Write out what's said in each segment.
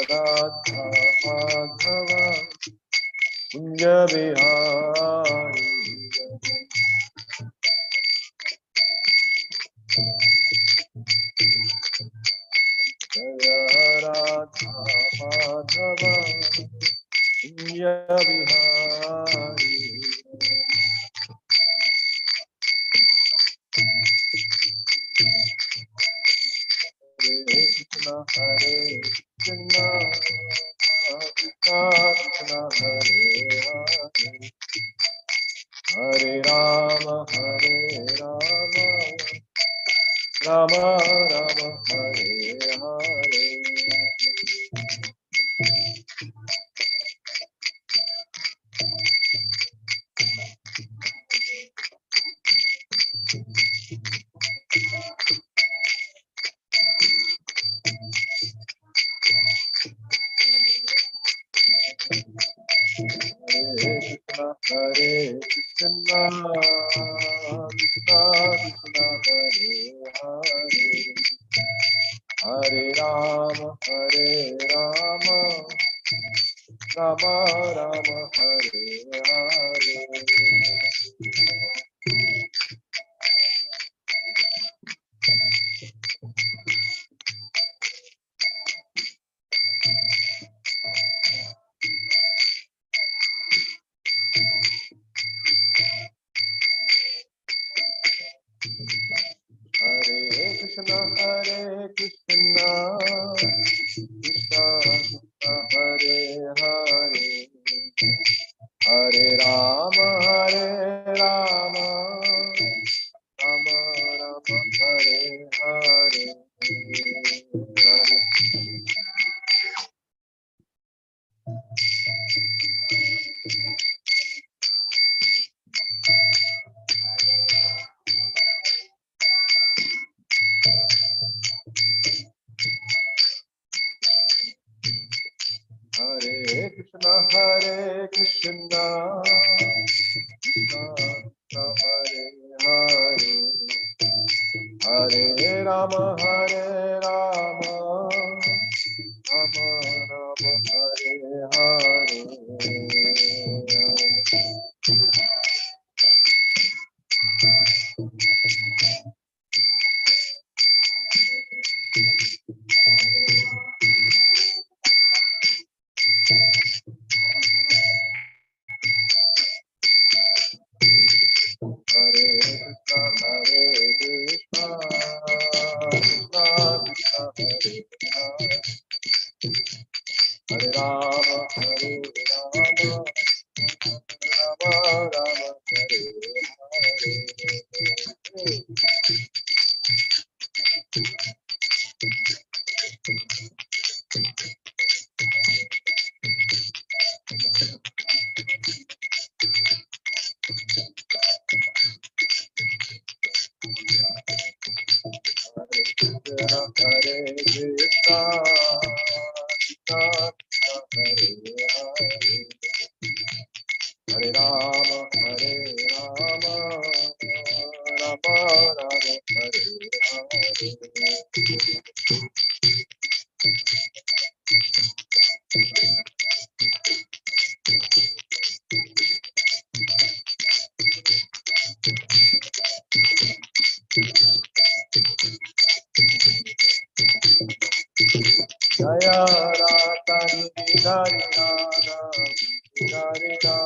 Radha Madhava Kunja Bihari Jaya Radha Madhava Kunja Bihari Hare Krishna Krishna Krishna Hare Hare Hare Rama Hare Rama Rama Rama Hare Hare Hare Krishna Krishna Krishna Hare Hare Hare Rama Hare Rama Rama Rama Hare Hare Hare Krishna Krishna Krishna Hare Hare Hare Rama Rama Rama Hare Hare Hare Krishna Krishna Krishna Hare Hare Hare Rama Rama Rama Hare Hare Hare Krishna Krishna Krishna Hare Hare Rama Rama Rama Hare Hare Krishna Krishna Hare Hare Hare Rama Rama Rama Hare Hare Jaya Radha Hare Radha Hare Radha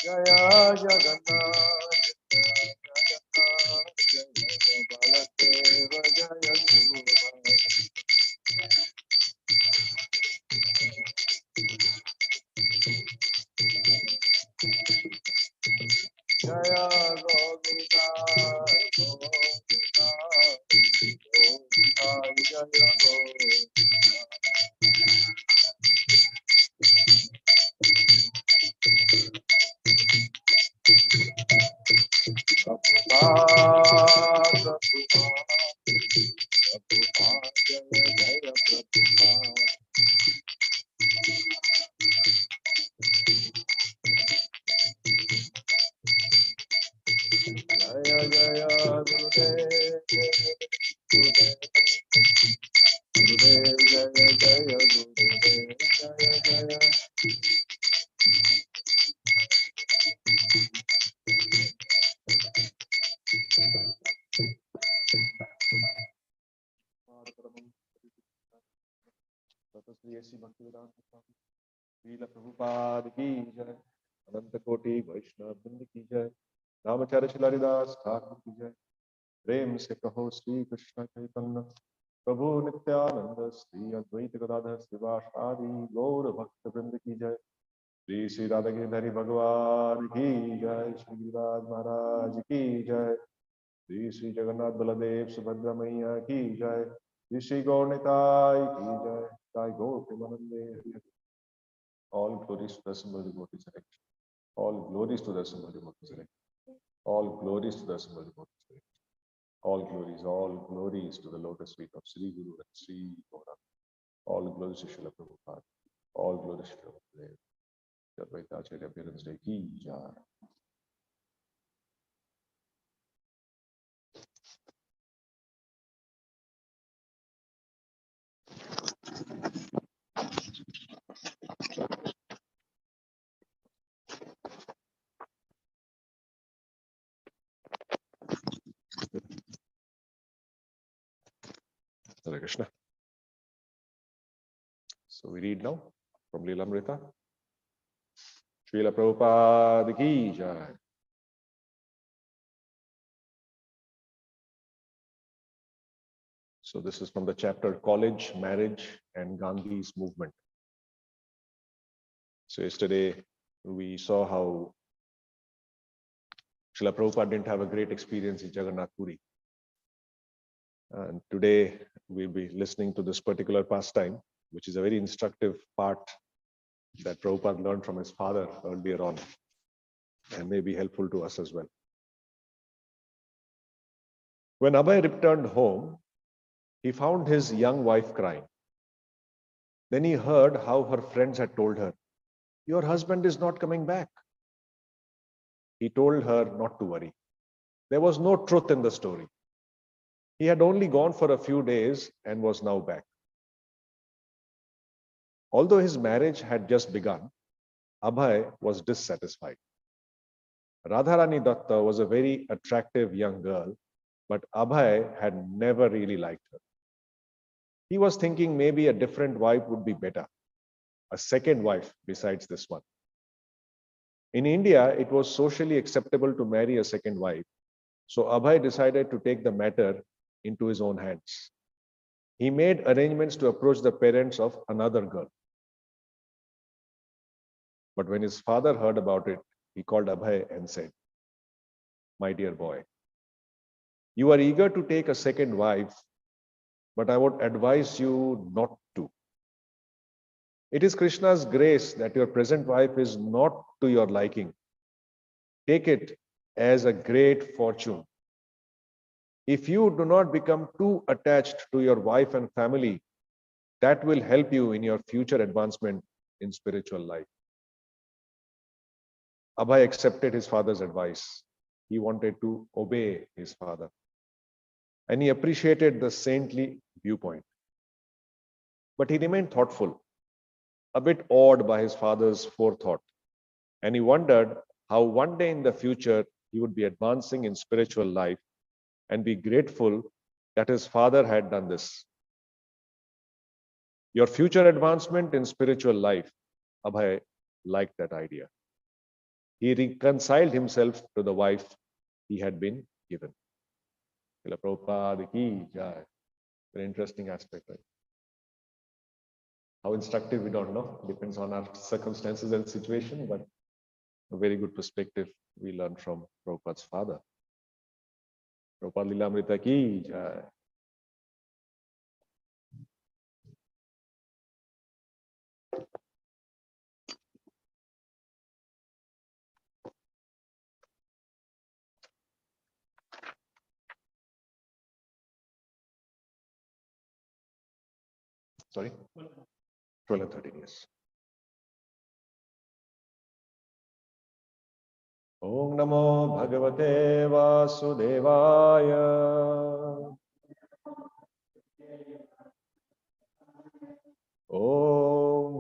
Jaya Jagannath Jaya Baladeva Jaya Jaya Govinda Govinda Jaya Govinda Prabhupada Jaya Jaya Prabhupada Srila Prabhupada ki jai, Ananta Koti Vaishnava Vrind ki jai, Ramacharya Shilaridas Thakur ki jai, प्रेम से कहो श्री कृष्ण चैतन्य प्रभु नित्यानंद श्री अद्वैत गदाधर शिवासादि गौर भक्त वृंद की जय। श्री श्री राधा गिरिधरी भगवान की जय। श्री गिरिराज महाराज की जय। श्री श्री जगन्नाथ बलदेव सुभद्रा मैया की जय। श्री श्री गौरताय की जय। ताय गौर प्रेमानंदे। All glories to the symbol devotee select. All glories to the symbol devotee select. All glories to the symbol devotee select. All glories to the lotus feet of Sri Guru and Sri Gauranga. All glories to Srila Prabhupada. All glories to Srila Prabhupada. Advaita appearance day ki jai. Hare Krishna. So we read now from Lilamrita. Srila Prabhupada ki jai. So this is from the chapter College, Marriage and Gandhi's Movement. So yesterday we saw how Srila Prabhupada didn't have a great experience in Jagannath Puri. And today we'll be listening to this particular pastime, which is a very instructive part that Prabhupada learned from his father earlier on and may be helpful to us as well. When Abhay returned home, he found his young wife crying. Then he heard how her friends had told her, "Your husband is not coming back." He told her not to worry. There was no truth in the story. He had only gone for a few days and was now back. Although his marriage had just begun, Abhay was dissatisfied. Radharani Datta was a very attractive young girl, but Abhay had never really liked her. He was thinking maybe a different wife would be better, a second wife besides this one. In India, it was socially acceptable to marry a second wife, so Abhay decided to take the matter into his own hands. He made arrangements to approach the parents of another girl. But when his father heard about it, he called Abhay and said, "My dear boy, you are eager to take a second wife, but I would advise you not to. It is Krishna's grace that your present wife is not to your liking. Take it as a great fortune. If you do not become too attached to your wife and family, that will help you in your future advancement in spiritual life." Abhay accepted his father's advice. He wanted to obey his father. And he appreciated the saintly viewpoint. But he remained thoughtful, a bit awed by his father's forethought. And he wondered how one day in the future he would be advancing in spiritual life and be grateful that his father had done this. Your future advancement in spiritual life, Abhay liked that idea. He reconciled himself to the wife he had been given. Srila Prabhupada ki jai. Very interesting aspect, right? How instructive, we don't know. Depends on our circumstances and situation, but a very good perspective we learn from Prabhupada's father. Prabhupada Lilamrita ki jai. Sorry? 12 and 13 years. Om Namo Bhagavate Vasudevaya.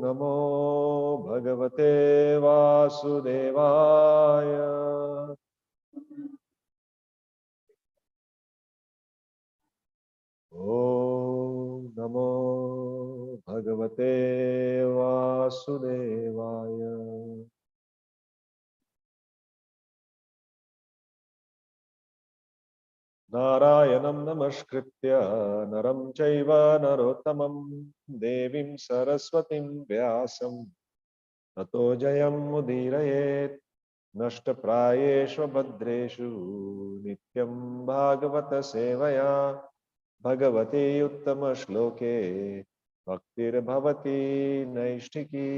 नमो भगवते वासुदेवाय। ॐ नमो भगवते वासुदेवाय। नारायणं नमस्कृत्य नरं चैव नरोत्तमं देवीं सरस्वतीं व्यासं ततो जयमुदीरयेत्। नष्टप्रायेषु भद्रेषु नित्यं भागवत सेवया भगवती उत्तमश्लोके भक्तिर्भवती नैष्ठिकी।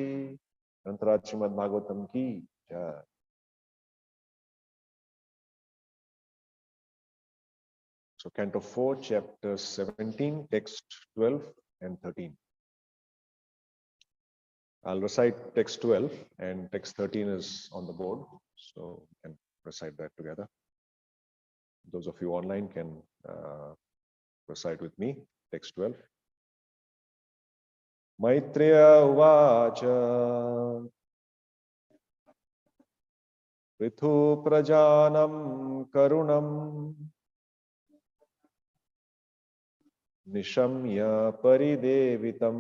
अंतराज श्रीमद् भागवतम की जय। So Canto 4, Chapter 17, Text 12 and 13. I'll recite text 12 and text 13 is on the board, so we can recite that together. Those of you online can recite with me. Text 12. Maitreya uvacha Prithu prajanam karunam Nishamya paridevitam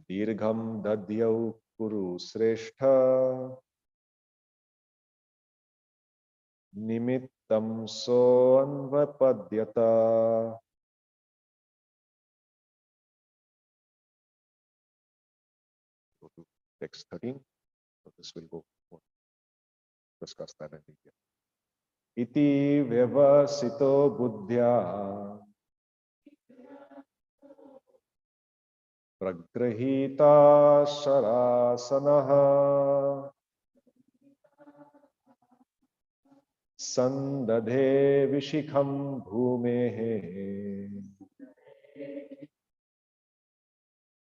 Dirgham dadyau kuru sreshtha Nimittam soanvapadyata. Go to text 13. So this will go we'll discuss that in detail. Iti vyavasito buddhya pragrahita sharasanaha sandadhe vishikham bhumehe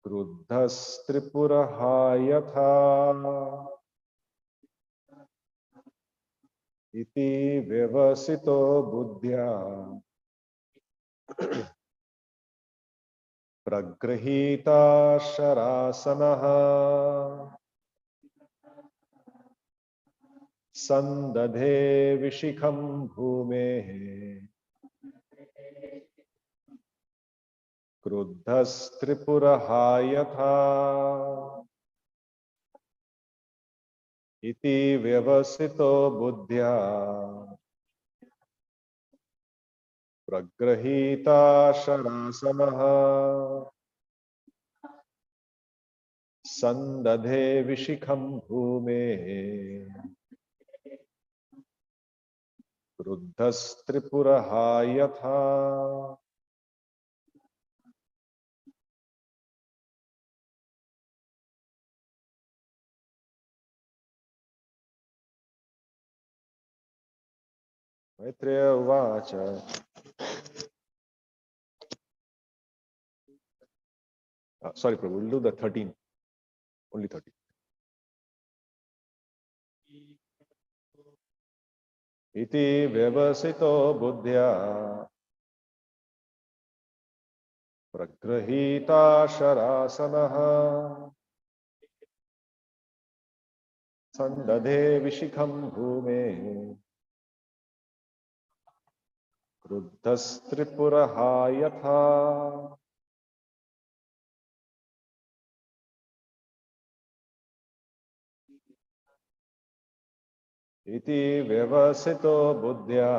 क्रुद्धस् त्रिपुरहा यथा इति व्यवसितो बुद्ध्या प्रगृहीता शरासनः संदधे विशिखं भूमेः क्रुद्धस् त्रिपुरहा यथा इति व्यवसितो बुद्ध्या प्रगृहीता शरासनः संदधे विशिखं भूमेः क्रुद्धस्त्रिपुरहा यथा. Maitreya Uvacha. Sorry, Prabhu, we'll do the 13. Only 13. Iti vyavasito buddhya pragrahita sharasanaha sandadhe vishikham bhume kruddhastripuraha yatha. Iti vyavasito buddhya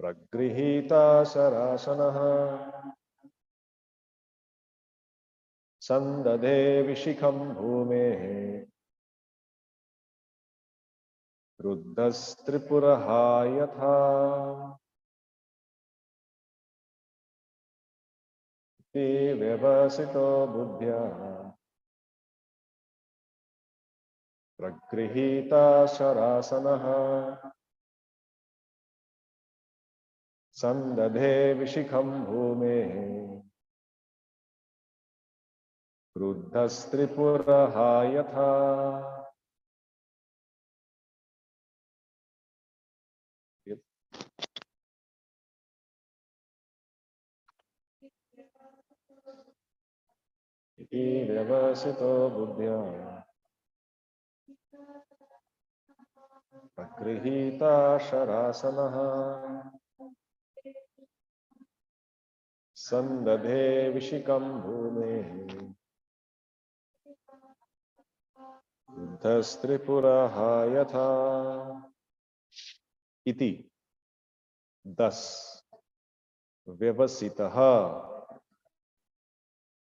pragrihita sarasanaha sandadhe vishikham bhume kruddhastripuraha yatha. Iti vyavasito buddhya pragrihita sarasanaha sandadhe vishikham bhume kruddhastripuraha yatha. iti vyavasito buddhya pragrihita sharasanaha sandadhe vishikam bhume buddhastripuraha yatha iti. Thus, vyavasitaha,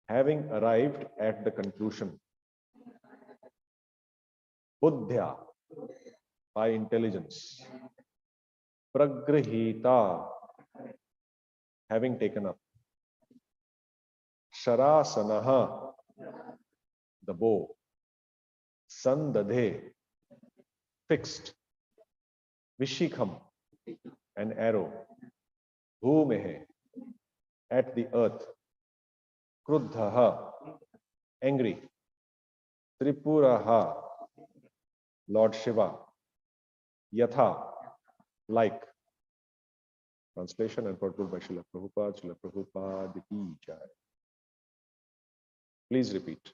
having arrived at the conclusion, buddhya, by intelligence, pragrihita, having taken up, sharasanaha, the bow, sandadhe, fixed, vishikham, an arrow, bhumehe, at the earth, kruddhaha, angry, tripuraha, Lord Shiva, yatha, like. Translation and purport by Srila Prabhupada. Srila Prabhupada ki jai. Please repeat.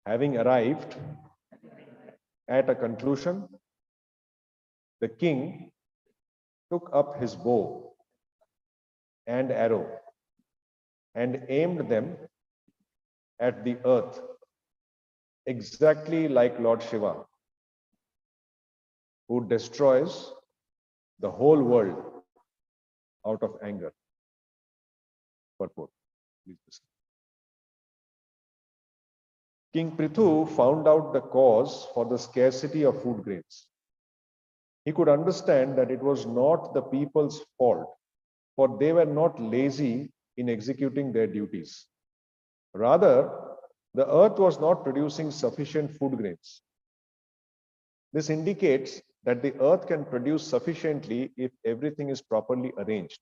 Having arrived at a conclusion, the king took up his bow and arrow and aimed them at the earth, exactly like Lord Shiva, who destroys the whole world out of anger. Purport. Please listen. King Prithu found out the cause for the scarcity of food grains. He could understand that it was not the people's fault, for they were not lazy in executing their duties. Rather, the earth was not producing sufficient food grains. This indicates that the earth can produce sufficiently if everything is properly arranged.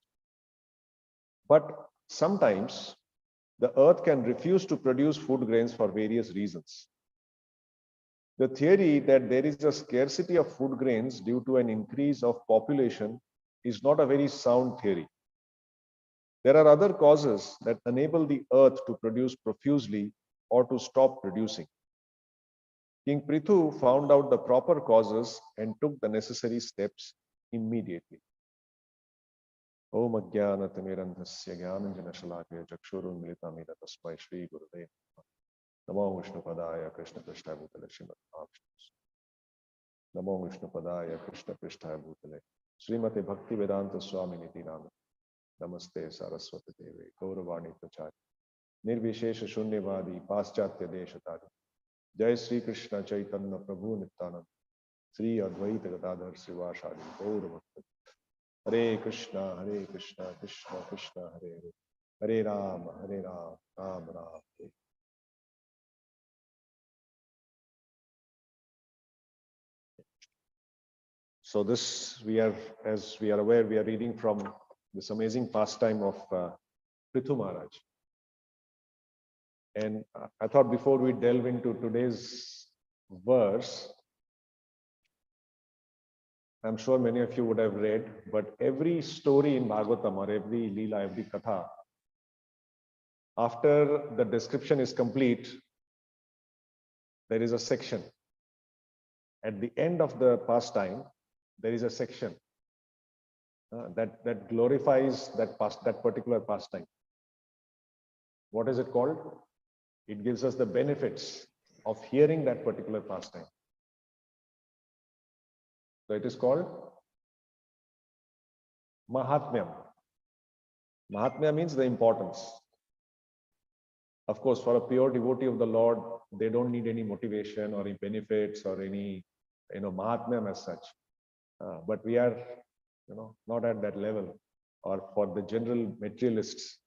But sometimes the earth can refuse to produce food grains for various reasons. The theory that there is a scarcity of food grains due to an increase of population is not a very sound theory. There are other causes that enable the earth to produce profusely or to stop producing. King Prithu found out the proper causes and took the necessary steps immediately. Om Ajnanatimirandhasya Jnananjanashalakaya Chakshurunmilitamina Tasmai Shri Gurudev Namo Vishnupadaya Krishna Prishthaya Bhutale Srimad Mahavishnus. Namo Vishnupadaya Krishna Prishthaya Bhutale Srimate Bhakti Vedanta Swami Niti Name Namaste Saraswati Deve Gauravani Prachari Nirvishesha Shunyavadi Paschatya Deshatari Jai Sri Krishna Chaitanya Prabhu Nityananda Sri Advaita Gadadhar Srivashadi Gauravakta Hare Krishna Krishna Krishna Hare Hare Hare Rama Ram Ram Hare. So this, as we are aware, we are reading from this amazing pastime of Prithu Maharaj. And I thought before we delve into today's verse, I'm sure many of you would have read, but every story in Bhagavatam or every Leela, every Katha, after the description is complete, there is a section. At the end of the pastime, there is a section that glorifies that particular pastime. What is it called? It gives us the benefits of hearing that particular pastime. So it is called Mahatmyam. Mahatmya means the importance. Of course, for a pure devotee of the Lord, they don't need any motivation or any benefits or any, Mahatmyam as such. But we are, not at that level. Or for the general materialists,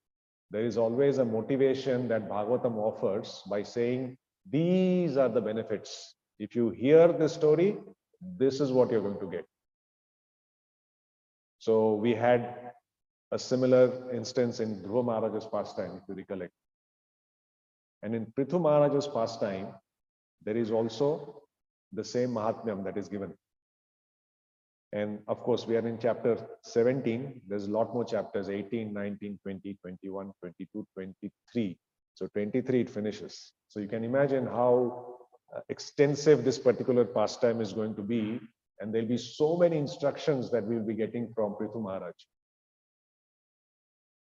there is always a motivation that Bhagavatam offers by saying, these are the benefits. If you hear this story, this is what you're going to get. So we had a similar instance in Dhruva Maharaj's pastime, if you recollect. And in Prithu Maharaj's pastime, there is also the same Mahatmyam that is given. And of course, we are in chapter 17. There's a lot more chapters, 18, 19, 20, 21, 22, 23. So 23 it finishes. So you can imagine how extensive this particular pastime is going to be, and there'll be so many instructions that we'll be getting from Prithu Maharaj.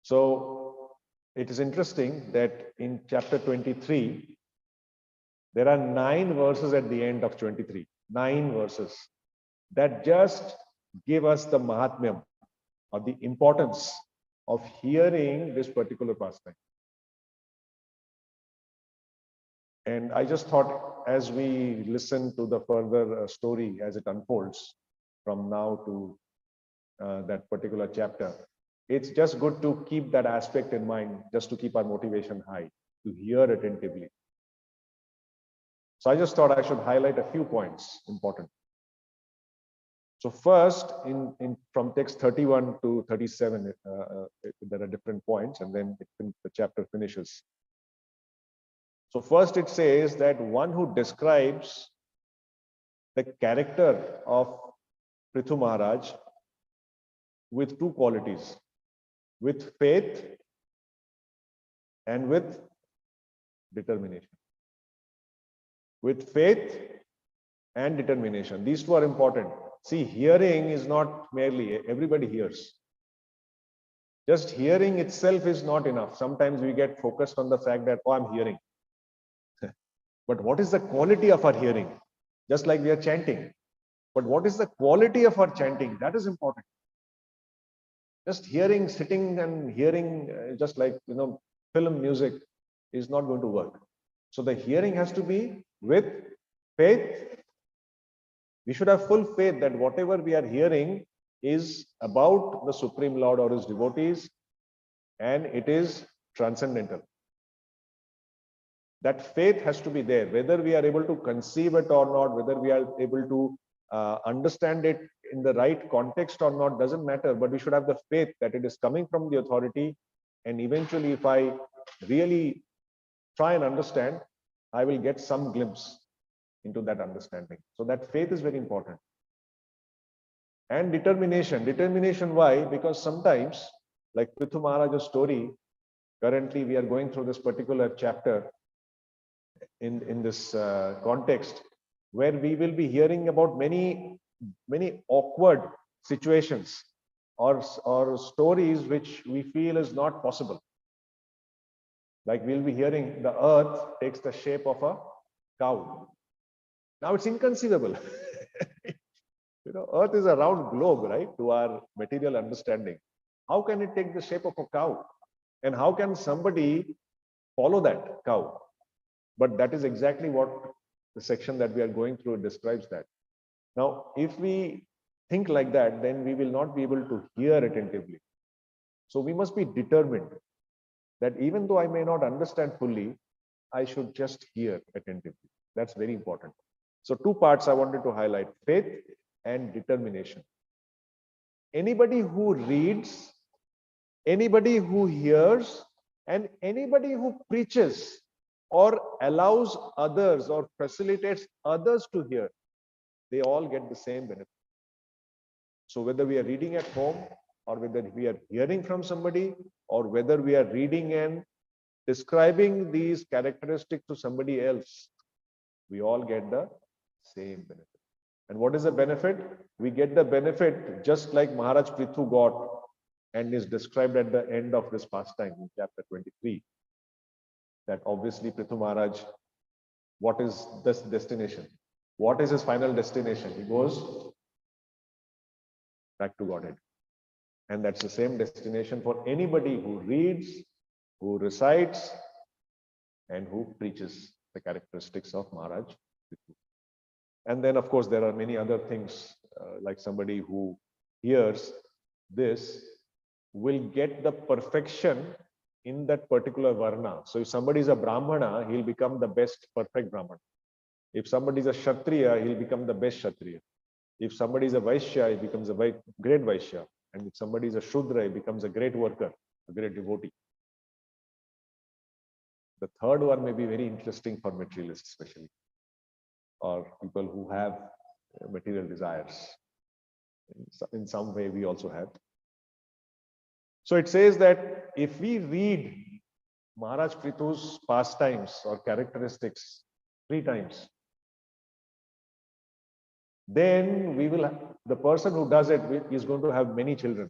So it is interesting that in chapter 23, there are 9 verses at the end of 23, 9 verses that just give us the mahatmyam or the importance of hearing this particular pastime. And I just thought, as we listen to the further story as it unfolds from now to that particular chapter, it's just good to keep that aspect in mind, just to keep our motivation high, to hear attentively. So I just thought I should highlight a few points important. So first, from text 31 to 37, there are different points, and then the chapter finishes. So first it says that one who describes the character of Prithu Maharaj with 2 qualities, with faith and with determination. With faith and determination. These 2 are important. See, hearing is not merely, everybody hears. Just hearing itself is not enough. Sometimes we get focused on the fact that, oh, I'm hearing. But what is the quality of our hearing? Just like we are chanting. But what is the quality of our chanting? That is important. Just hearing, sitting and hearing, just like, film music is not going to work. So the hearing has to be with faith. We should have full faith that whatever we are hearing is about the Supreme Lord or his devotees, and it is transcendental. That faith has to be there, whether we are able to conceive it or not, whether we are able to understand it in the right context or not, doesn't matter, but we should have the faith that it is coming from the authority, and eventually if I really try and understand, I will get some glimpse into that understanding. So that faith is very important. And determination. Determination, why? Because sometimes, like Prithu Maharaj's story, currently we are going through this particular chapter in this context, where we will be hearing about many awkward situations or stories which we feel is not possible. Like we'll be hearing the earth takes the shape of a cow. Now it's inconceivable. Earth is a round globe, right? To our material understanding. How can it take the shape of a cow? And how can somebody follow that cow? But that is exactly what the section that we are going through describes that. Now, if we think like that, then we will not be able to hear attentively. So we must be determined that even though I may not understand fully, I should just hear attentively. That's very important. So 2 parts I wanted to highlight: faith and determination. Anybody who reads, anybody who hears, and anybody who preaches or allows others or facilitates others to hear, they all get the same benefit. So whether we are reading at home, or whether we are hearing from somebody, or whether we are reading and describing these characteristics to somebody else, we all get the same benefit. And what is the benefit? We get the benefit just like Maharaj Prithu got, and is described at the end of this pastime in chapter 23. That obviously Prithu Maharaj, what is this destination? What is his final destination? He goes back to Godhead. And that's the same destination for anybody who reads, who recites, and who preaches the characteristics of Maharaj Prithu. And then, of course, there are many other things, like somebody who hears this will get the perfection in that particular varna. So if somebody is a Brahmana, he'll become the best perfect Brahmana. If somebody is a Kshatriya, he'll become the best Kshatriya. If somebody is a Vaishya, he becomes a great Vaishya. And if somebody is a Shudra, he becomes a great worker, a great devotee. The third one may be very interesting for materialists, especially, or people who have material desires. In some way, we also have. So it says that if we read Maharaj Prithu's pastimes or characteristics 3 times, then the person who does it is going to have many children.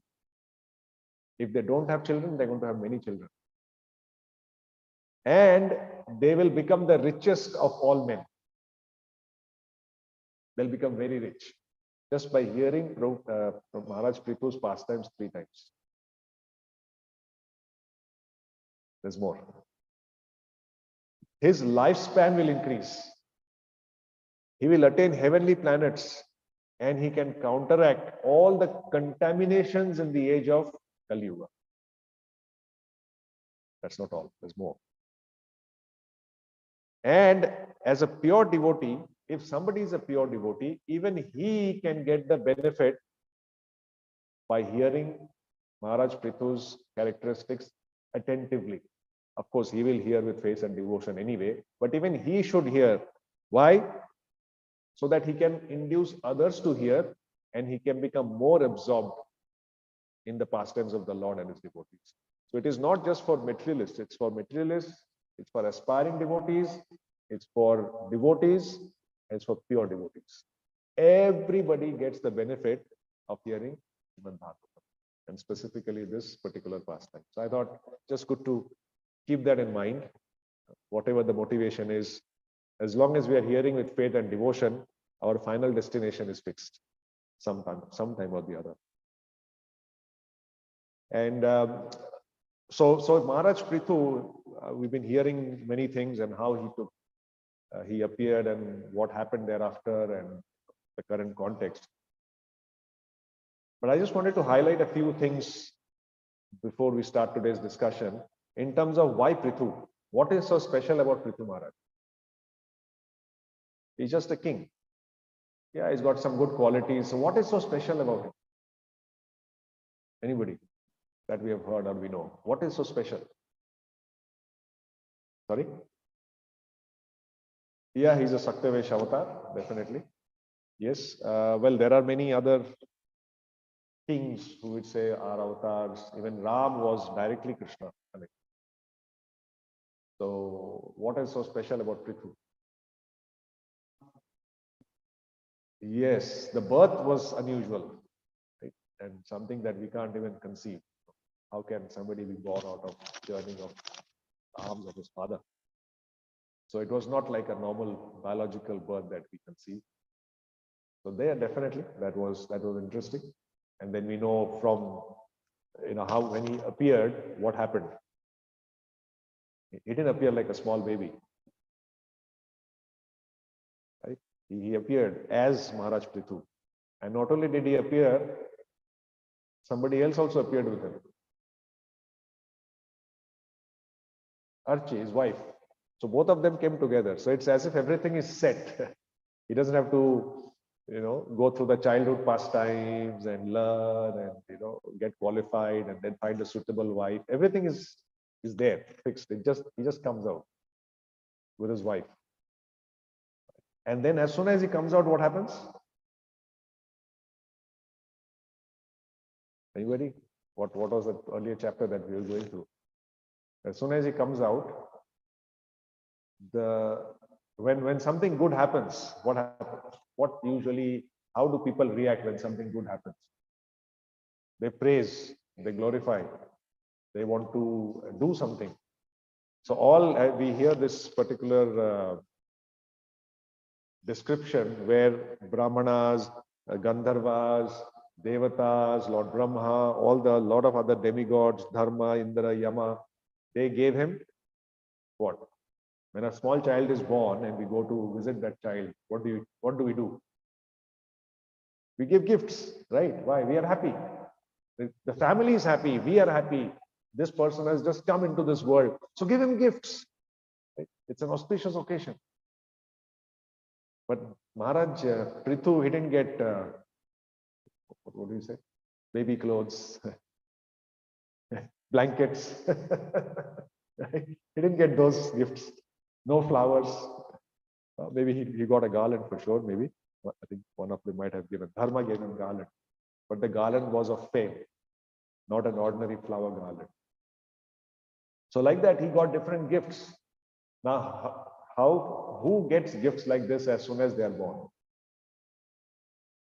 If they don't have children, they're going to have many children. And they will become the richest of all men. They'll become very rich just by hearing Maharaj Prithu's pastimes 3 times. There's more. His lifespan will increase. He will attain heavenly planets and he can counteract all the contaminations in the age of Kali Yuga. That's not all. There's more. And as a pure devotee, if somebody is a pure devotee, even he can get the benefit by hearing Maharaj Prithu's characteristics attentively. Of course, he will hear with faith and devotion anyway, but even he should hear. Why? So that he can induce others to hear and he can become more absorbed in the pastimes of the Lord and his devotees. So it is not just for materialists, it's for materialists, it's for aspiring devotees, it's for devotees, and it's for pure devotees. Everybody gets the benefit of hearing Srimad Bhagavatam, and specifically this particular pastime. So I thought just good to keep that in mind, whatever the motivation is. As long as we are hearing with faith and devotion, our final destination is fixed sometime or the other. And so Maharaj Prithu, we've been hearing many things and how he appeared and what happened thereafter and the current context. But I just wanted to highlight a few things before we start today's discussion in terms of why Prithu. What is so special about Prithu Maharaj? He's just a king. Yeah, he's got some good qualities. So what is so special about him? Anybody that we have heard or we know? What is so special? Sorry? Yeah, he's a Saktavesh avatar, definitely. Yes. Well, there are many other kings who would say are avatars. Even Ram was directly Krishna. So what is so special about Prithu? Yes, the birth was unusual, right? And something that we can't even conceive. How can somebody be born out of churning of the arms of his father? So it was not like a normal biological birth that we conceive. So there, definitely, that was interesting. And then we know from how when he appeared, what happened. He didn't appear like a small baby, right? He appeared as Maharaj Prithu. And not only did he appear, somebody else also appeared with him. Archie, his wife. So both of them came together. So it's as if everything is set. He doesn't have to, go through the childhood pastimes and learn and, get qualified and then find a suitable wife. Everything is there, fixed. He just comes out with his wife. And then as soon as he comes out, what happens? Anybody? What was the earlier chapter that we were going through? As soon as he comes out, when something good happens, what happens? How do people react when something good happens? They praise, they glorify, they want to do something. So we hear this particular description where Brahmanas, Gandharvas, Devatas, Lord Brahma, lot of other demigods, Dharma, Indra, Yama, they gave him what? When a small child is born and we go to visit that child, what do we do? We give gifts, right? Why? We are happy. The family is happy. We are happy. This person has just come into this world. So give him gifts. Right? It's an auspicious occasion. But Maharaj Prithu, he didn't get, what do you say? Baby clothes, blankets. Right? He didn't get those gifts. No flowers. Maybe he got a garland for sure, maybe. I think one of them might have given. Dharma gave him garland. But the garland was of fame, not an ordinary flower garland. So like that, he got different gifts. Now, who gets gifts like this as soon as they are born?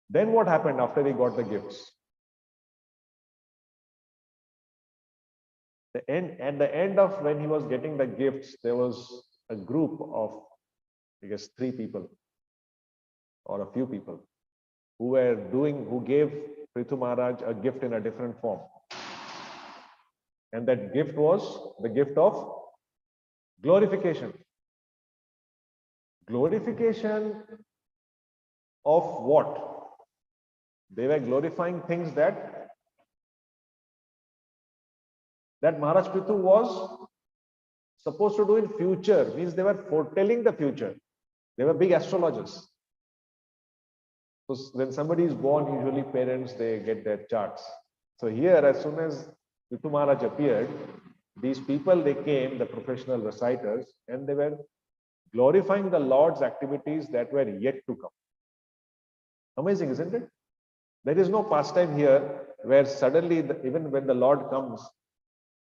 Then what happened after he got the gifts? At the end of when he was getting the gifts, there was a group of, I guess, 3 people or a few people who gave Prithu Maharaj a gift in a different form. And that gift was the gift of glorification. Glorification of what? They were glorifying things that Maharaj Prithu was supposed to do in future. Means they were foretelling the future. They were big astrologers. So when somebody is born, usually parents, they get their charts. So here, as soon as Prithu Maharaj appeared, these people, they came, the professional reciters, and they were glorifying the Lord's activities that were yet to come. Amazing, isn't it? There is no pastime here where suddenly, even when the Lord comes,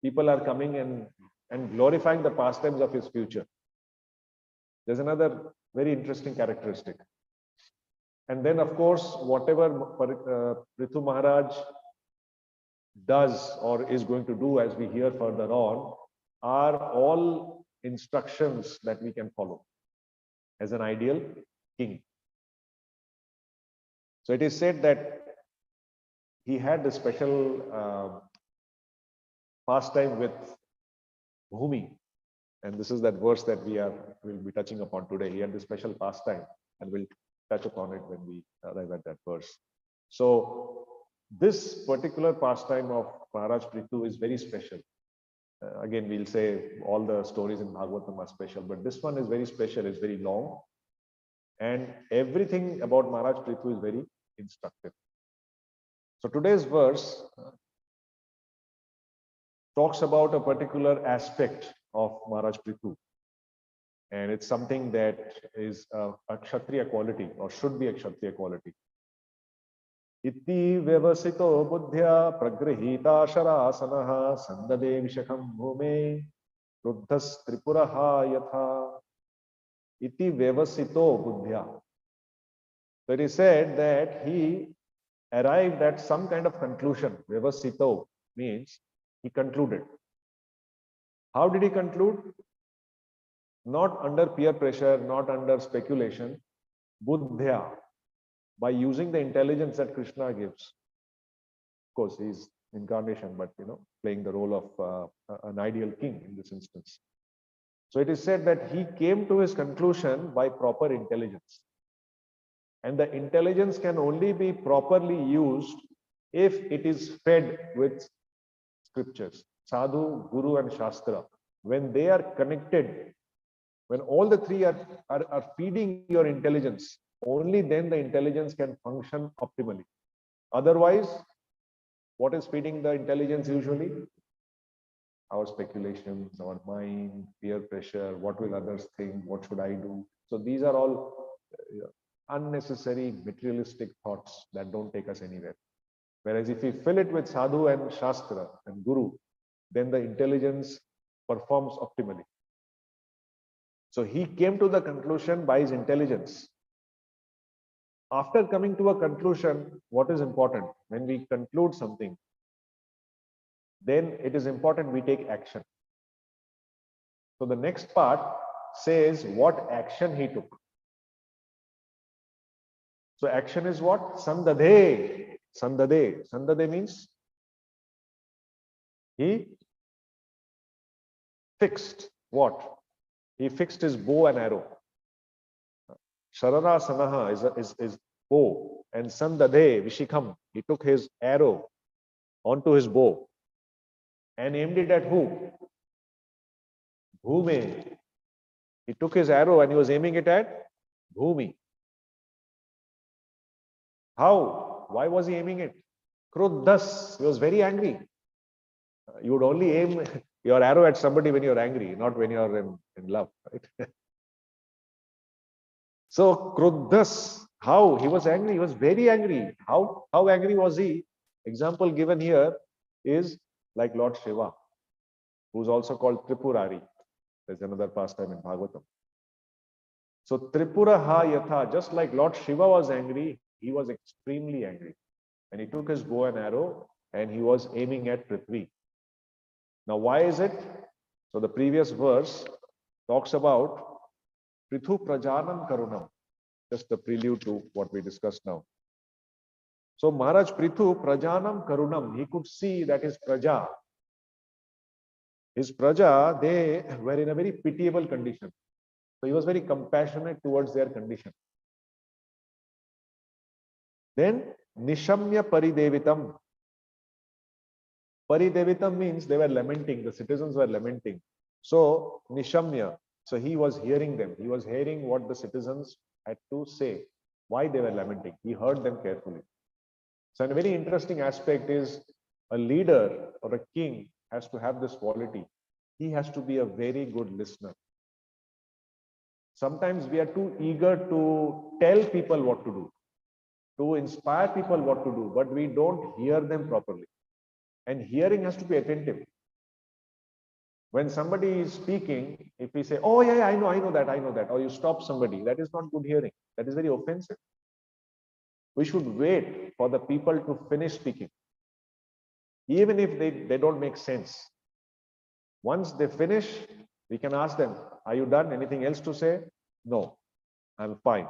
people are coming and glorifying the pastimes of his future. There's another very interesting characteristic. And then, of course, whatever Prithu Maharaj does or is going to do, as we hear further on, are all instructions that we can follow as an ideal king. So it is said that he had a special pastime with Bhumi, and this is that verse that will be touching upon today. He had this special pastime, and we'll touch upon it when we arrive at that verse. So this particular pastime of Maharaj Prithu is very special. Again, we'll say all the stories in Bhagavatam are special, but this one is very special. It's very long, and everything about Maharaj Prithu is very instructive. So today's verse talks about a particular aspect of Maharaj Prithu, and it's something that is a Kshatriya quality, or should be a Kshatriya quality. Iti vyavasito buddhya pragrihita sharasanaha sandade vishakam bhume ruddhas tripuraha yatha. Iti vyavasito buddhya. So it is said that he arrived at some kind of conclusion. Vyavasito means he concluded. How did he conclude? Not under peer pressure, not under speculation. Buddhya, by using the intelligence that Krishna gives. Of course, he's incarnation, but playing the role of an ideal king in this instance. So it is said that he came to his conclusion by proper intelligence. And the intelligence can only be properly used if it is fed with scriptures. Sadhu, Guru, and Shastra. When they are connected, when all the three are feeding your intelligence, only then the intelligence can function optimally. Otherwise, what is feeding the intelligence usually? Our speculations, our mind, peer pressure, what will others think, what should I do? So these are all unnecessary materialistic thoughts that don't take us anywhere. Whereas if we fill it with Sadhu and Shastra and Guru, then the intelligence performs optimally. So he came to the conclusion by his intelligence. After coming to a conclusion, what is important? When we conclude something, then it is important we take action. So the next part says what action he took. So action is what? Sandade. Sandade. Sandade means he fixed what? He fixed his bow and arrow. Sharara Sanaha is bow, and Sandade Vishikham, he took his arrow onto his bow and aimed it at who? Bhume. He took his arrow and he was aiming it at Bhumi. How? Why was he aiming it? Kruddhas. He was very angry. You would only aim your arrow at somebody when you're angry, not when you're in love, right? So Kruddhas, how? He was angry. He was very angry. How angry was he? Example given here is like Lord Shiva. who's also called Tripurari. There's another pastime in Bhagavatam. So Tripura ha yatha, just like Lord Shiva was angry, he was extremely angry. And he took his bow and arrow and he was aiming at Prithvi. Now, why is it? So the previous verse talks about Prithu Prajanam Karunam, just the prelude to what we discussed now. So Maharaj Prithu Prajanam Karunam, he could see that his Praja, they were in a very pitiable condition. So he was very compassionate towards their condition. Then Nishamya Paridevitam. Paridevitam means they were lamenting, the citizens were lamenting. So Nishamya, so he was hearing them. He was hearing what the citizens had to say, why they were lamenting. He heard them carefully. So a very interesting aspect is a leader or a king has to have this quality. He has to be a very good listener. Sometimes we are too eager to tell people what to do, to inspire people what to do, but we don't hear them properly. And hearing has to be attentive. When somebody is speaking, if we say, oh yeah, I know that, or you stop somebody, that is not good hearing. That is very offensive. We should wait for the people to finish speaking. Even if they don't make sense. Once they finish, we can ask them, are you done? Anything else to say? No, I'm fine.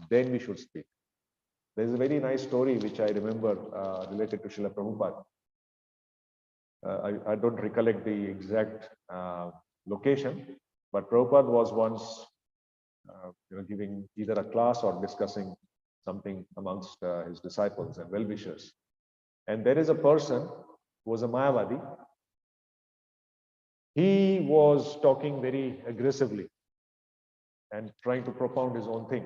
Then we should speak. There's a very nice story which I remember related to Srila Prabhupada. I don't recollect the exact location, but Prabhupada was once giving either a class or discussing something amongst his disciples and well-wishers. And there is a person who was a Mayavadi. He was talking very aggressively and trying to propound his own thing.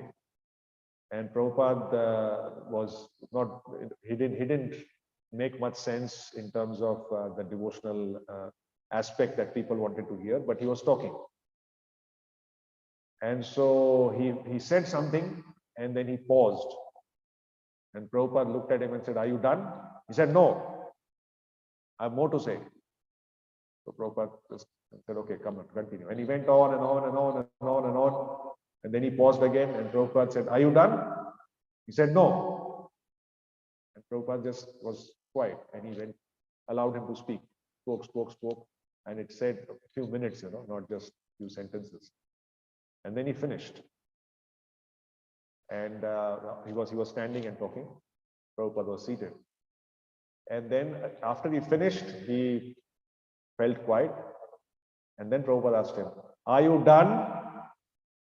And Prabhupada was not, he didn't make much sense in terms of the devotional aspect that people wanted to hear, but he was talking. And so he said something and then he paused. And Prabhupada looked at him and said, are you done? He said, no, I have more to say. So Prabhupada just said, okay, come on, continue. And he went on and on and on and on and on. And then he paused again and Prabhupada said, are you done? He said, no. And Prabhupada just was quiet and he allowed him to speak. Spoke. And it said a few minutes, not just a few sentences. And then he finished. And he was standing and talking. Prabhupada was seated. And then after he finished, he felt quiet. And then Prabhupada asked him, are you done?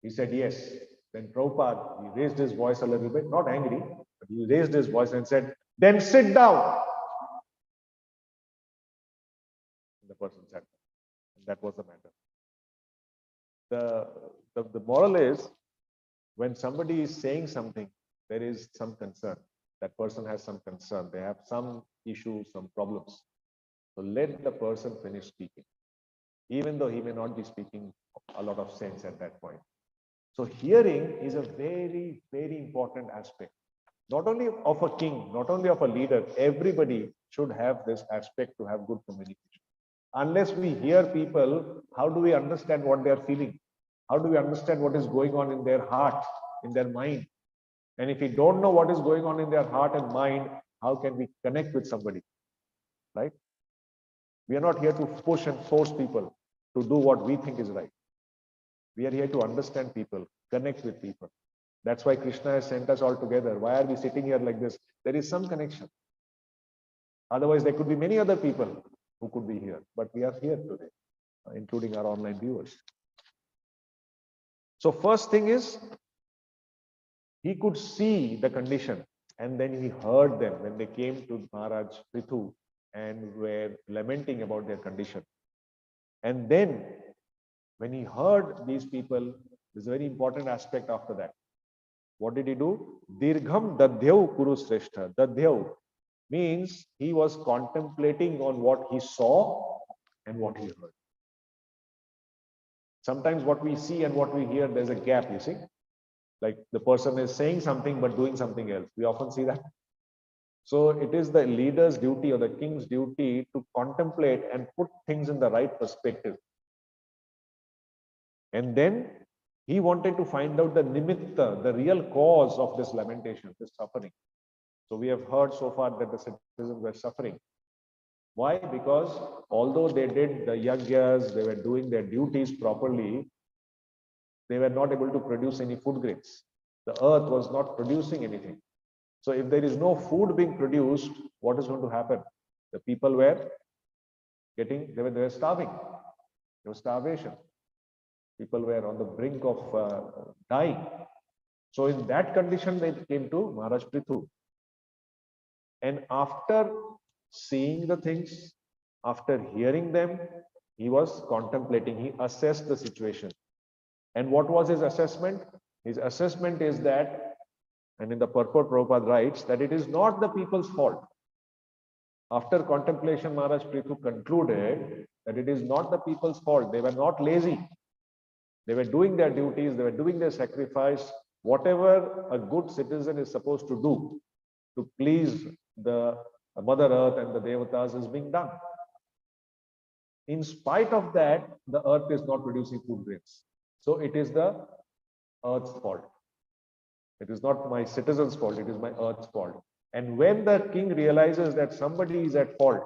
He said, yes. Then Prabhupada, he raised his voice a little bit, not angry, but he raised his voice and said, then sit down. And the person sat down. And that was the matter. The moral is, when somebody is saying something, there is some concern. That person has some concern. They have some issues, some problems. So let the person finish speaking, even though he may not be speaking a lot of sense at that point. So hearing is a very, very important aspect, not only of a king, not only of a leader. Everybody should have this aspect to have good communication. Unless we hear people, how do we understand what they are feeling? How do we understand what is going on in their heart, in their mind? And if we don't know what is going on in their heart and mind, how can we connect with somebody, right? We are not here to push and force people to do what we think is right. We are here to understand people, connect with people. That's why Krishna has sent us all together. Why are we sitting here like this? There is some connection. Otherwise, there could be many other people who could be here, but we are here today, including our online viewers. So first thing is, he could see the condition and then he heard them when they came to Maharaj Prithu and were lamenting about their condition. And then when he heard these people, there's a very important aspect after that. What did he do? Dirgham dadhyau kuru sreshta. Dadhyau means he was contemplating on what he saw and what he heard. Sometimes what we see and what we hear, there's a gap, you see. Like the person is saying something but doing something else. We often see that. So it is the leader's duty or the king's duty to contemplate and put things in the right perspective. And then he wanted to find out the nimitta, the real cause of this lamentation, this suffering. So we have heard so far that the citizens were suffering. Why? Because although they did the yagyas, they were doing their duties properly, they were not able to produce any food grains. The earth was not producing anything. So if there is no food being produced, what is going to happen? The people were they were starving. There was starvation. People were on the brink of dying. So in that condition, they came to Maharaj Prithu. And after seeing the things, after hearing them, he was contemplating, he assessed the situation. And what was his assessment? His assessment is that, and in the purport Prabhupada writes, that it is not the people's fault. After contemplation, Maharaj Prithu concluded that it is not the people's fault. They were not lazy. They were doing their duties, they were doing their sacrifice, whatever a good citizen is supposed to do to please the Mother Earth and the Devatas is being done. In spite of that, the earth is not producing food grains. So it is the earth's fault. It is not my citizens' fault, it is my earth's fault. And when the king realizes that somebody is at fault,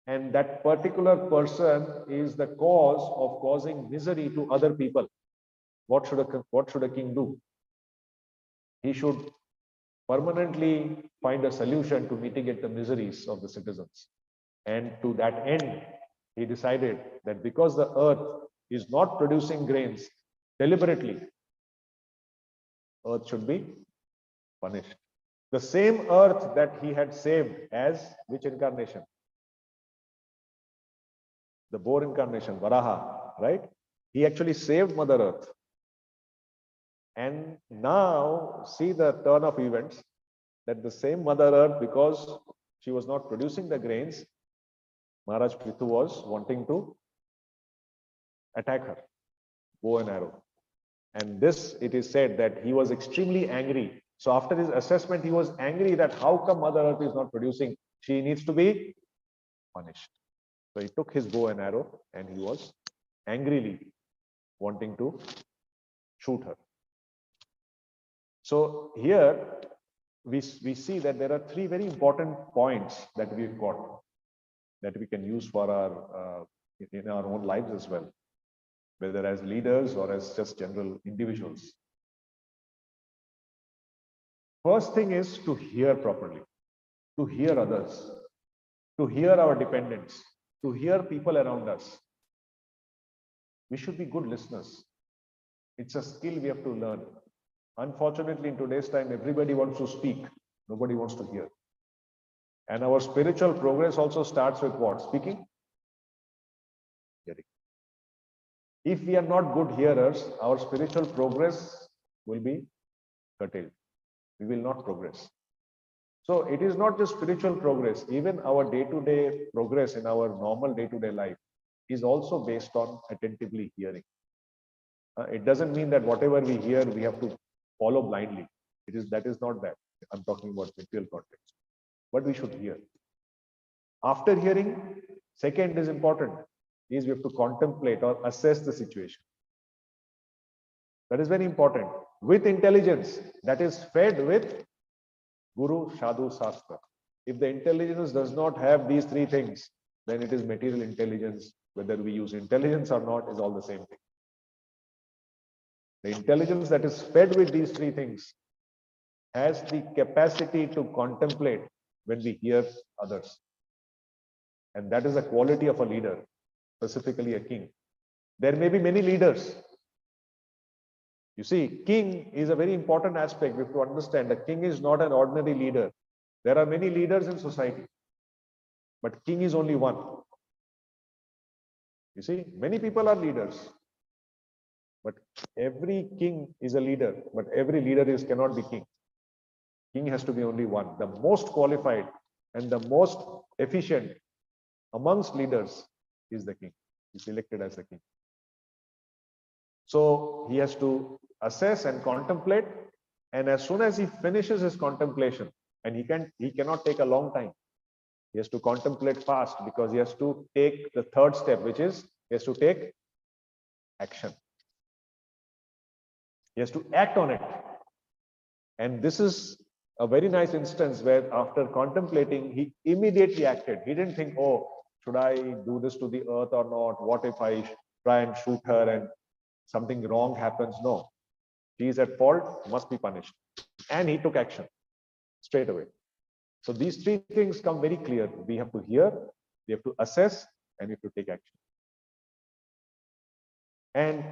and that particular person is the cause of causing misery to other people, what should a king do? He should permanently find a solution to mitigate the miseries of the citizens. And to that end, he decided that because the earth is not producing grains deliberately, earth should be punished. The same earth that he had saved as which incarnation? The boar incarnation, Varaha, right? He actually saved Mother Earth. And now see the turn of events, that the same Mother Earth, because she was not producing the grains, Maharaj Prithu was wanting to attack her, bow and arrow. And this, it is said that he was extremely angry. So after his assessment, he was angry that how come Mother Earth is not producing? She needs to be punished. So he took his bow and arrow and he was angrily wanting to shoot her. So here we see that there are three very important points that we've got that we can use for our in our own lives as well, whether as leaders or as just general individuals. First thing is to hear properly, to hear others, to hear our dependents, to hear people around us. We should be good listeners. It's a skill we have to learn. Unfortunately, in today's time, everybody wants to speak. Nobody wants to hear. And our spiritual progress also starts with what? Speaking? Hearing. If we are not good hearers, our spiritual progress will be curtailed. We will not progress. So it is not just spiritual progress, even our day-to-day progress in our normal day-to-day life is also based on attentively hearing. It doesn't mean that whatever we hear, we have to follow blindly. That is not that. I'm talking about material context. But we should hear. After hearing, second is important, is we have to contemplate or assess the situation. That is very important. With intelligence, that is fed with Guru, Sadhu, Shastra. If the intelligence does not have these three things, then it is material intelligence. Whether we use intelligence or not is all the same thing. The intelligence that is fed with these three things has the capacity to contemplate when we hear others. And that is the quality of a leader, specifically a king. There may be many leaders. You see, king is a very important aspect. We have to understand that king is not an ordinary leader. There are many leaders in society, but king is only one. You see, many people are leaders, but every king is a leader, but every leader cannot be king. King has to be only one. The most qualified and the most efficient amongst leaders is the king. He's elected as the king. So he has to assess and contemplate. And as soon as he finishes his contemplation, And he cannot take a long time. He has to contemplate fast because he has to take the third step, which is he has to take action. He has to act on it. And this is a very nice instance where after contemplating, he immediately acted. He didn't think, oh, should I do this to the earth or not? What if I try and shoot her and something wrong happens? No. She is at fault, must be punished. And he took action straight away. So these three things come very clear. We have to hear, we have to assess, and we have to take action. And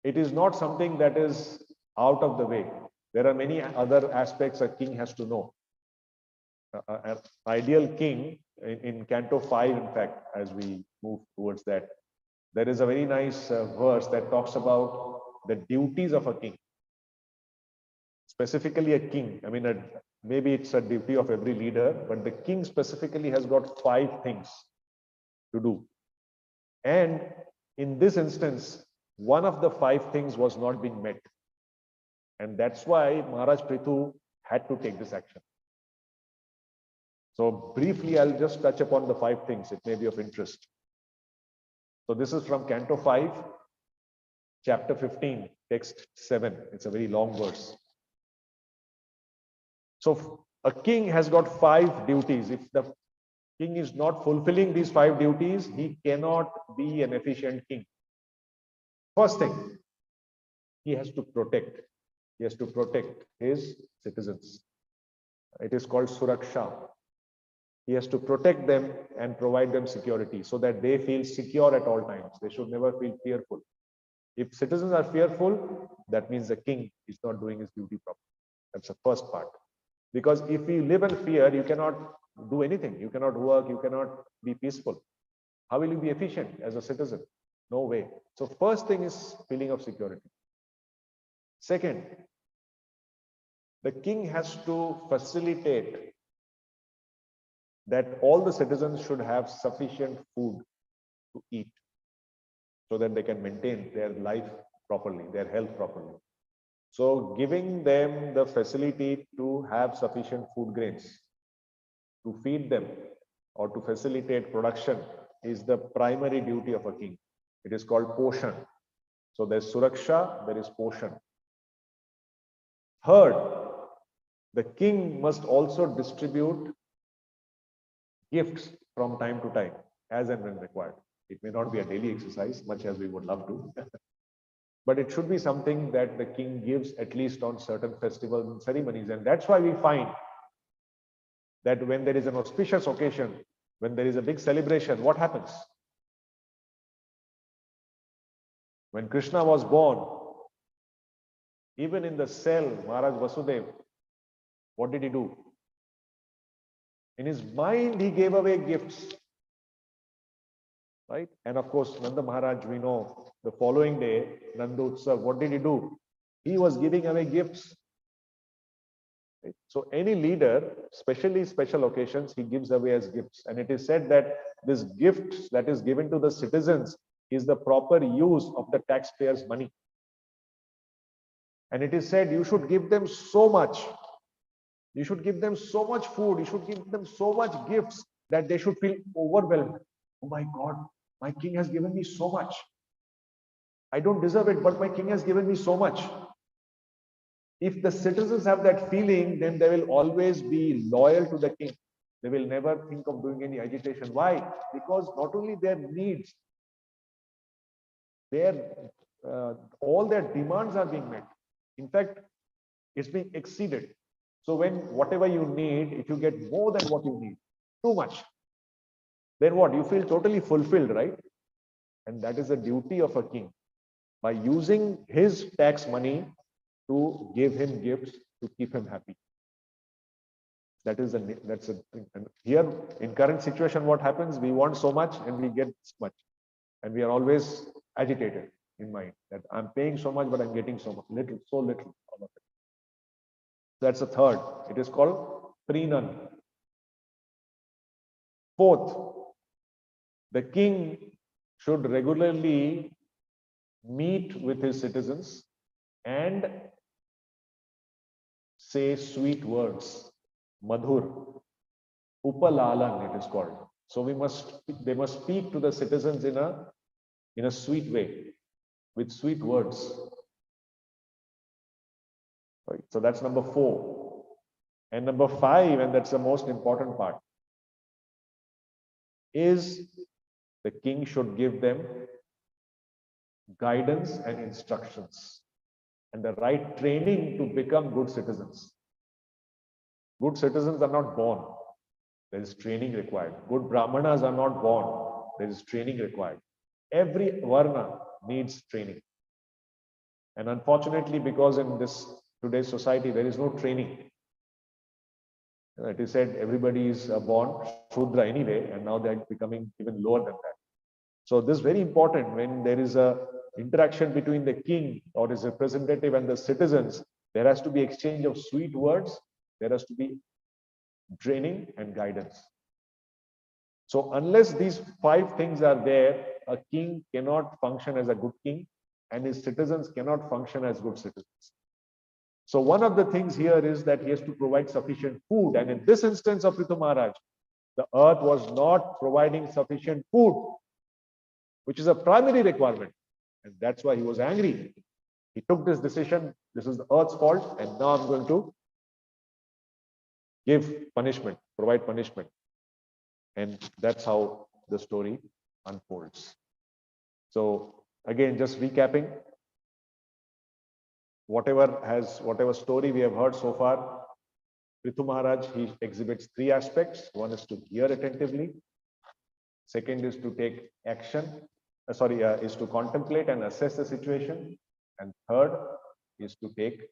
it is not something that is out of the way. There are many other aspects a king has to know. An ideal king, in Canto 5, in fact, as we move towards that, there is a very nice verse that talks about the duties of a king. Specifically a king, I mean, maybe it's a duty of every leader, but the king specifically has got 5 things to do. And in this instance, one of the 5 things was not being met. And that's why Maharaj Prithu had to take this action. So briefly, I'll just touch upon the 5 things. It may be of interest. So this is from Canto 5, chapter 15, text 7. It's a very long verse. So a king has got 5 duties. If the king is not fulfilling these 5 duties, he cannot be an efficient king. First thing, he has to protect. He has to protect his citizens. It is called Suraksha. He has to protect them and provide them security so that they feel secure at all times. They should never feel fearful. If citizens are fearful, that means the king is not doing his duty properly. That's the first part. Because if you live in fear, you cannot do anything. You cannot work. You cannot be peaceful. How will you be efficient as a citizen? No way. So first thing is feeling of security. Second, the king has to facilitate that all the citizens should have sufficient food to eat so that they can maintain their life properly, their health properly. So giving them the facility to have sufficient food grains, to feed them or to facilitate production is the primary duty of a king. It is called poshan. So there's suraksha, there is poshan. Third, the king must also distribute gifts from time to time, as and when required. It may not be a daily exercise, much as we would love to, but it should be something that the king gives at least on certain festivals and ceremonies. And that's why we find that when there is an auspicious occasion, when there is a big celebration, what happens? When Krishna was born, even in the cell, Maharaj Vasudev, what did he do? In his mind, he gave away gifts. Right? And of course, Nanda Maharaj, we know, the following day, Nanda Utsav, what did he do? He was giving away gifts. Right? So any leader, especially special occasions, he gives away as gifts. And it is said that this gift that is given to the citizens is the proper use of the taxpayers' money. And it is said you should give them so much. You should give them so much food. You should give them so much gifts that they should feel overwhelmed. Oh my God, my king has given me so much. I don't deserve it, but my king has given me so much. If the citizens have that feeling, then they will always be loyal to the king. They will never think of doing any agitation. Why? Because not only their needs, all their demands are being met. In fact, it's being exceeded. So when whatever you need, if you get more than what you need, too much, then what? You feel totally fulfilled, right? And that is the duty of a king. By using his tax money to give him gifts to keep him happy. That's a thing. And here in current situation, what happens? We want so much and we get so much. And we are always agitated in mind that I'm paying so much, but I'm getting so much, so little out of it. That's the third. It is called Prenan. Fourth, the king should regularly meet with his citizens and say sweet words. madhur, upalalan it is called. So they must speak to the citizens in a sweet way, with sweet words. Right? So that's number 4. And number 5, and that's the most important part, is the king should give them guidance and instructions and the right training to become good citizens. Good citizens are not born. There is training required. Good brahmanas are not born. There is training required. Every varna needs training. And unfortunately, because in this today's society, there is no training. It is said everybody is born Shudra anyway, and now they're becoming even lower than that. So this is very important when there is a interaction between the king or his representative and the citizens. There has to be exchange of sweet words. There has to be training and guidance. So unless these 5 things are there, a king cannot function as a good king, and his citizens cannot function as good citizens. So one of the things here is that he has to provide sufficient food. And in this instance of Prithu Maharaj, the earth was not providing sufficient food, which is a primary requirement. And that's why he was angry. He took this decision. This is the earth's fault. And now I'm going to give punishment, provide punishment. And that's how the story unfolds. So again, just recapping, whatever story we have heard so far, Prithu Maharaj, he exhibits 3 aspects. One is to hear attentively. Second is to take action. Is to contemplate and assess the situation. And third is to take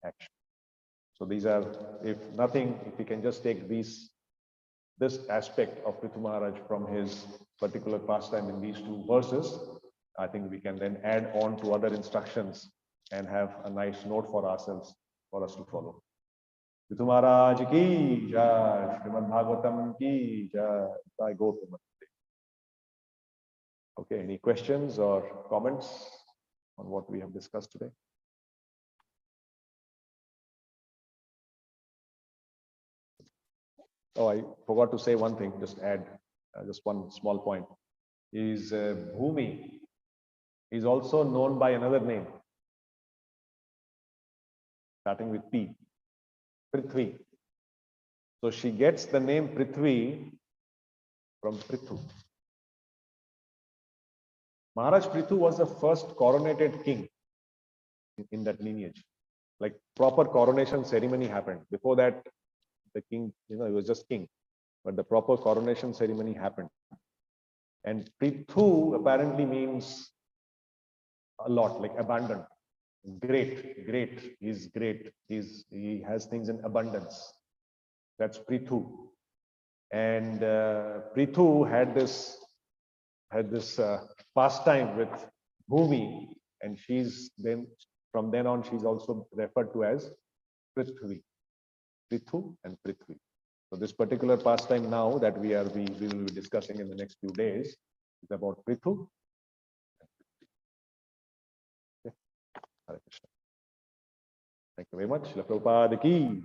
action. So these are, if we can just take this aspect of Prithu Maharaj from his particular pastime in these 2 verses, I think we can then add on to other instructions and have a nice note for ourselves for us to follow. Prithu Maharaj ki jai, Srimad Bhagavatam ki jai. I go to Okay, any questions or comments on what we have discussed today? Oh, I forgot to say one thing, just add just one small point. Is Bhumi is also known by another name, starting with P, Prithvi. So she gets the name Prithvi from Prithu. Maharaj Prithu was the first coronated king in that lineage. Like proper coronation ceremony happened. Before that, the king, he was just king. But the proper coronation ceremony happened. And Prithu apparently means a lot, like abundant. Great. He's great. He has things in abundance. That's Prithu. And Prithu had this pastime with Bhumi, and from then on she's also referred to as Prithvi. Prithu and Prithvi. So this particular pastime now that we will be discussing in the next few days is about Prithu. Okay. Hare Krishna. Thank you very much. Prabhupada ki.